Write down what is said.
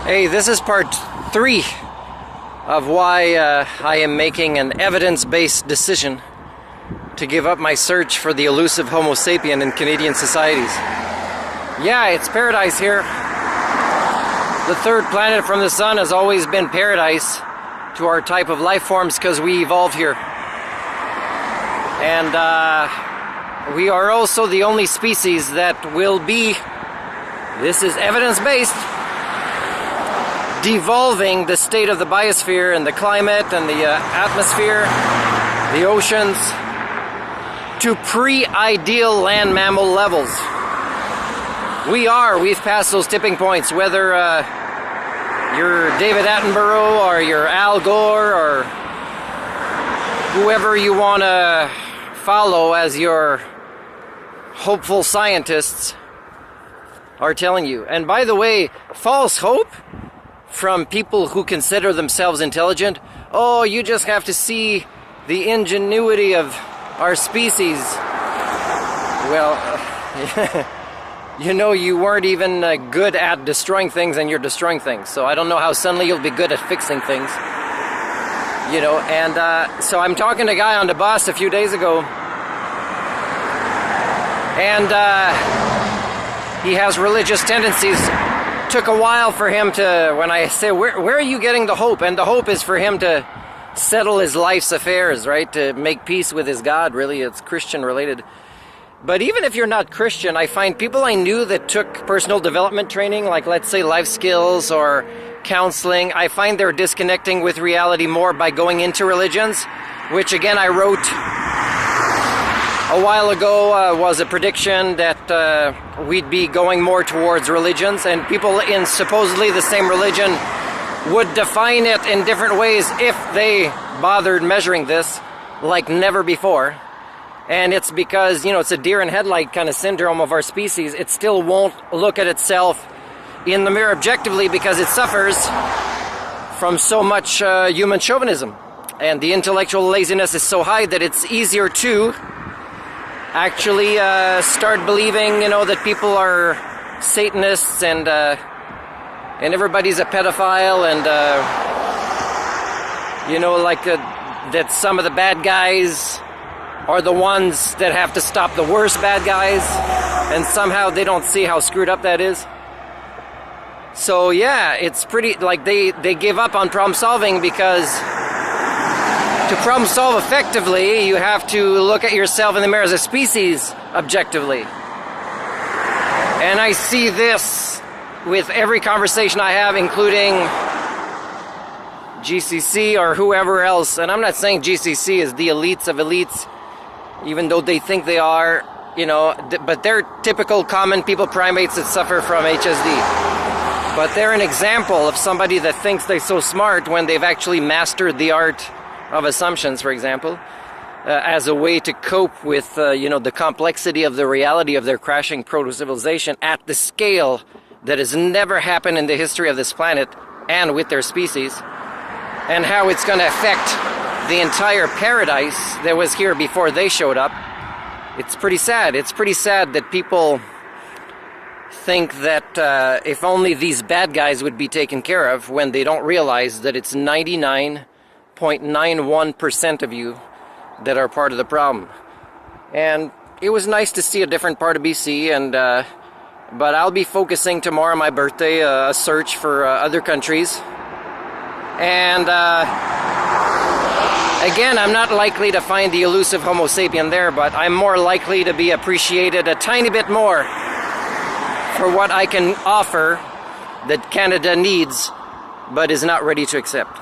Hey, this is part 3 of why I am making an evidence-based decision to give up my search for the elusive Homo sapien in Canadian societies. Yeah, it's paradise here. The third planet from the sun has always been paradise to our type of life forms because we evolved here. And we are also the only species that will be, this is evidence-based, devolving the state of the biosphere and the climate and the atmosphere, the oceans, to pre-ideal land mammal levels. We've passed those tipping points, whether you're David Attenborough or you're Al Gore or whoever you want to follow as your hopeful scientists are telling you. And by the way, false hope from people who consider themselves intelligent. Oh, you just have to see the ingenuity of our species. Well, you know, you weren't even good at destroying things and you're destroying things. So I don't know how suddenly you'll be good at fixing things. You know, and so I'm talking to a guy on the bus a few days ago. And he has religious tendencies. Took a while for him to, when I say, where are you getting the hope? And the hope is for him to settle his life's affairs, right? To make peace with his God, really. It's Christian related. But even if you're not Christian, I find people I knew that took personal development training, like let's say life skills or counseling, I find they're disconnecting with reality more by going into religions, which again I wrote a while ago was a prediction that we'd be going more towards religions, and people in supposedly the same religion would define it in different ways if they bothered measuring this like never before. And it's because, you know, it's a deer in headlight kind of syndrome of our species. It still won't look at itself in the mirror objectively because it suffers from so much human chauvinism. And the intellectual laziness is so high that it's easier to actually start believing, you know, that people are Satanists and everybody's a pedophile and, you know, like that some of the bad guys are the ones that have to stop the worst bad guys, and somehow they don't see how screwed up that is. So yeah, it's pretty, like they give up on problem solving because to problem solve effectively, you have to look at yourself in the mirror as a species objectively. And I see this with every conversation I have, including GCC or whoever else. And I'm not saying GCC is the elites of elites, even though they think they are, you know, but they're typical common people primates that suffer from HSD. But they're an example of somebody that thinks they're so smart when they've actually mastered the art of assumptions, for example, as a way to cope with, you know, the complexity of the reality of their crashing proto-civilization at the scale that has never happened in the history of this planet and with their species, and how it's going to affect the entire paradise that was here before they showed up. It's pretty sad. It's pretty sad that people think that if only these bad guys would be taken care of, when they don't realize that it's 99.91% of you that are part of the problem. And it was nice to see a different part of BC, and but I'll be focusing tomorrow on my birthday, a search for other countries. And again, I'm not likely to find the elusive Homo sapien there, but I'm more likely to be appreciated a tiny bit more for what I can offer that Canada needs, but is not ready to accept.